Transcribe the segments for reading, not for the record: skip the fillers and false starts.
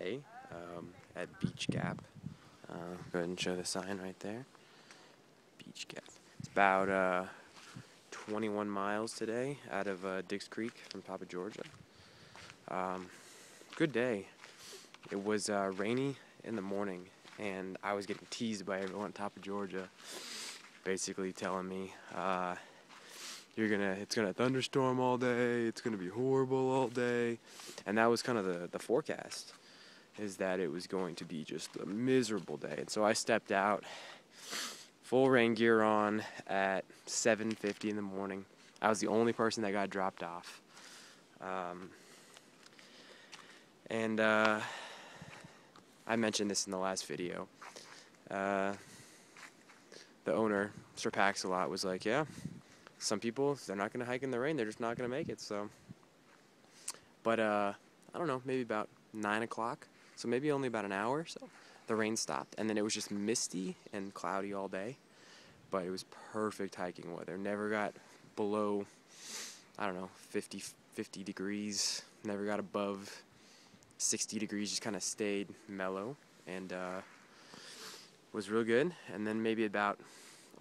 today at Beech Gap. Go ahead and show the sign right there. Beech Gap. It's about 21 miles today out of Dix Creek from top of Georgia. Good day. It was rainy in the morning, and I was getting teased by everyone on top of Georgia, basically telling me, it's gonna thunderstorm all day, it's gonna be horrible all day. And that was kind of the forecast, is that it was going to be just a miserable day. And so I stepped out, full rain gear on, at 7:50 in the morning. I was the only person that got dropped off. I mentioned this in the last video. The owner, Mr. Pax-a-lot, was like, yeah, some people, they're not going to hike in the rain, they're just not going to make it. So, but I don't know, maybe about 9 o'clock, so maybe only about an hour or so, the rain stopped, and then it was just misty and cloudy all day. But it was perfect hiking weather. Never got below, I don't know, 50 degrees, never got above 60 degrees, just kind of stayed mellow, and was real good. And then maybe about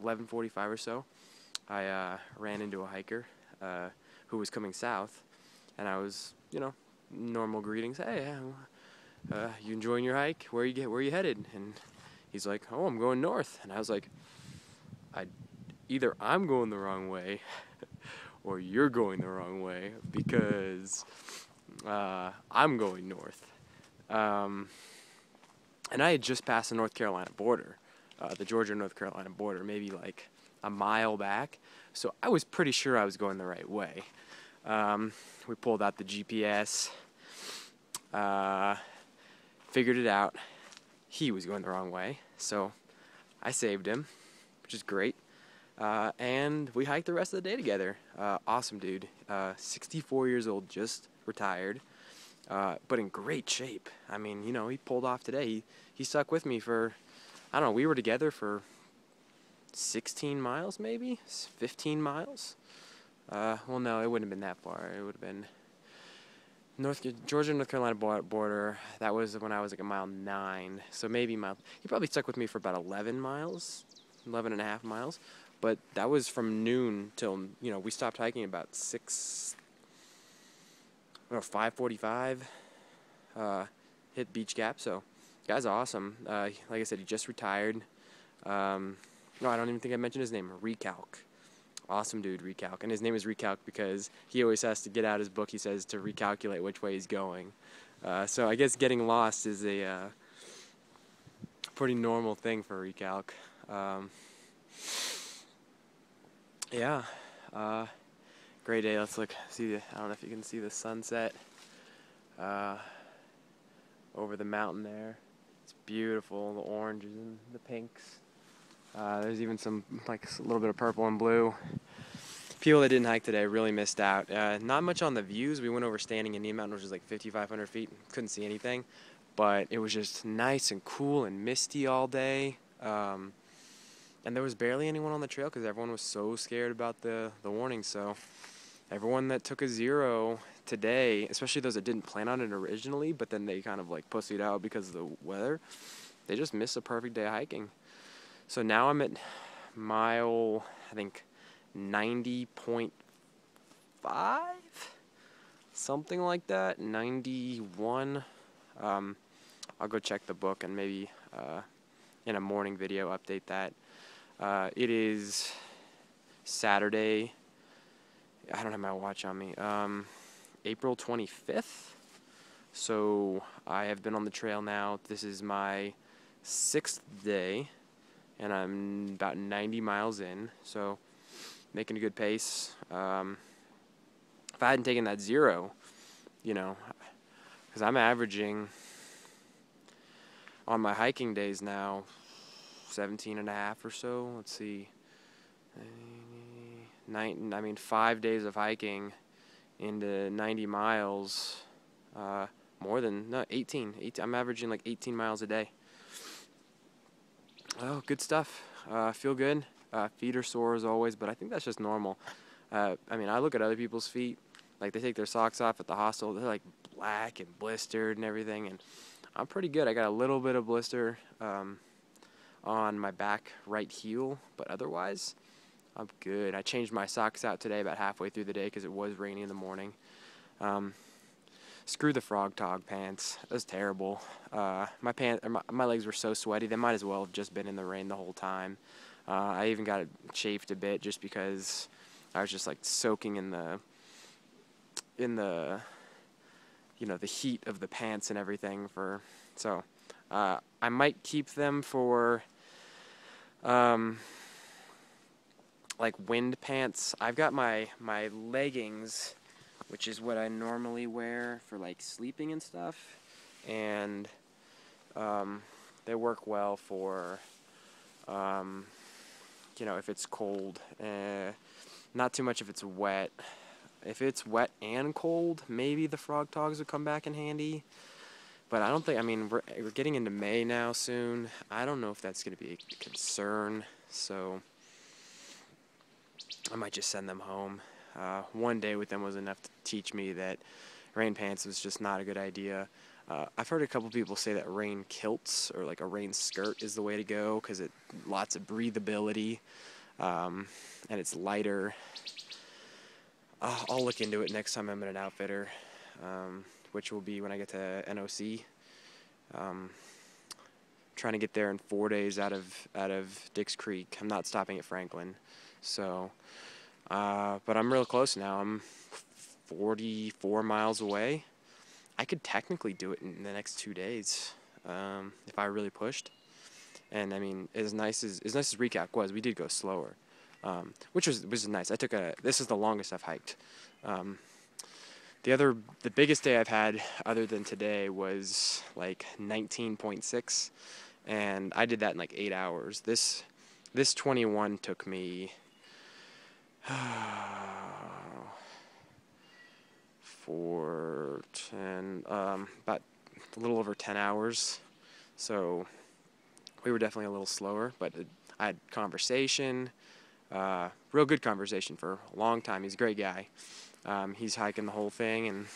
11:45 or so, I ran into a hiker who was coming south, and I was, normal greetings. Hey, you enjoying your hike? Where you headed? And he's like, oh, I'm going north. And I was like, either I'm going the wrong way or you're going the wrong way, because I'm going north. And I had just passed the North Carolina border, the Georgia-North Carolina border, maybe like a mile back. So I was pretty sure I was going the right way. We pulled out the GPS, figured it out. He was going the wrong way, so I saved him, which is great. And we hiked the rest of the day together. Awesome dude, 64 years old, just retired, but in great shape. I mean, he pulled off today. He stuck with me for, I don't know, we were together for 16 miles, maybe 15 miles. Well, no, it wouldn't have been that far. It would have been Georgia, North Carolina border. That was when I was like a mile 9. So maybe he probably stuck with me for about 11 and a half miles. But that was from noon till, we stopped hiking about 5:45, hit Beech Gap. So, guy's awesome. Like I said, he just retired. No, I don't even think I mentioned his name, ReCalc. Awesome dude, ReCalc. And his name is ReCalc because he always has to get out his book, he says, to recalculate which way he's going. So I guess getting lost is a pretty normal thing for ReCalc. Yeah, great day. Let's see. I don't know if you can see the sunset over the mountain there. It's beautiful. The oranges and the pinks. There's even some a little bit of purple and blue. People that didn't hike today really missed out. Not much on the views. We went over Standing Indian Mountain, which was like 5,500 feet. Couldn't see anything, but it was just nice and cool and misty all day. And there was barely anyone on the trail because everyone was so scared about the warning. So everyone that took a 0 today, especially those that didn't plan on it originally, but then they kind of pussied out because of the weather, they just missed a perfect day of hiking. So now I'm at mile, I think, 90.5, something like that, 91. I'll go check the book and maybe in a morning video update that. It is Saturday, I don't have my watch on me, April 25th, so I have been on the trail now. This is my 6th day, and I'm about 90 miles in, so making a good pace. If I hadn't taken that 0, because I'm averaging on my hiking days now 17 and a half or so. Let's see, 5 days of hiking into 90 miles, more than 18. I'm averaging like 18 miles a day. Oh, good stuff. Feel good. Feet are sore as always, but I think that's just normal. I look at other people's feet, they take their socks off at the hostel, they're black and blistered and everything, and I'm pretty good. I got a little bit of blister on my back right heel, but otherwise, I'm good. I changed my socks out today about halfway through the day because it was rainy in the morning. Screw the frog tog pants. That was terrible. My legs were so sweaty. They might as well have just been in the rain the whole time. I even got it chafed a bit just because I was just like soaking in the the heat of the pants and everything. So I might keep them for like wind pants. I've got my leggings, which is what I normally wear for like sleeping and stuff, and they work well for if it's cold. Not too much if it's wet. If it's wet and cold, maybe the frog togs would come back in handy. But I don't think, I mean, we're getting into May now soon. I don't know if that's going to be a concern, so I might just send them home. One day with them was enough to teach me that rain pants was just not a good idea. I've heard a couple people say that rain kilts or like a rain skirt is the way to go because it lots of breathability and it's lighter. I'll look into it next time I'm at an outfitter, which will be when I get to NOC. Trying to get there in 4 days out of Dix Creek. I'm not stopping at Franklin, so but I'm real close now. I'm 44 miles away. I could technically do it in the next 2 days if I really pushed. And I mean, as nice as ReCalc was, we did go slower. Which was nice. This is the longest I've hiked. The biggest day I've had other than today was like 19.6, and I did that in like 8 hours. This 21 took me about a little over 10 hours. So we were definitely a little slower, but I had conversation. Real good conversation for a long time. He's a great guy. He's hiking the whole thing, and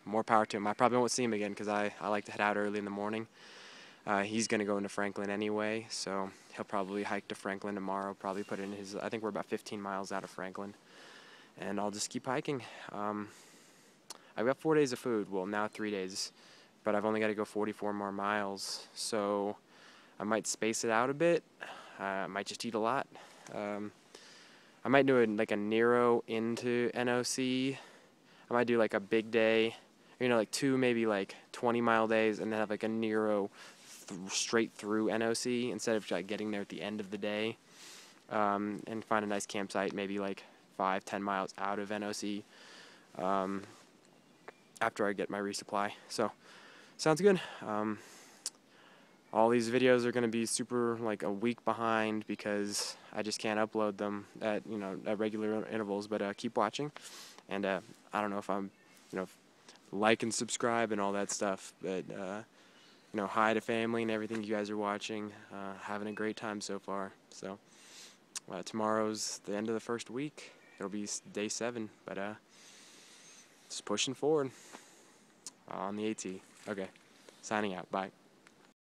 more power to him. I probably won't see him again because I like to head out early in the morning. He's going to go into Franklin anyway, so he'll probably hike to Franklin tomorrow, probably put in I think we're about 15 miles out of Franklin, and I'll just keep hiking. I've got 4 days of food, well now 3 days, but I've only got to go 44 more miles, so I might space it out a bit. I might just eat a lot. I might do like a Nero into NOC. I might do like a big day, like 2 maybe like 20-mile days, and then have like a Nero straight through NOC instead of like getting there at the end of the day, and find a nice campsite maybe like 5-10 miles out of NOC after I get my resupply. So sounds good. All these videos are going to be super like a week behind because I just can't upload them at regular intervals, but keep watching, and I don't know if I'm like and subscribe and all that stuff, but hi to family and everything. You guys are watching, having a great time so far. So tomorrow's the end of the first week. It'll be day 7, but just pushing forward on the AT. Okay, signing out. Bye.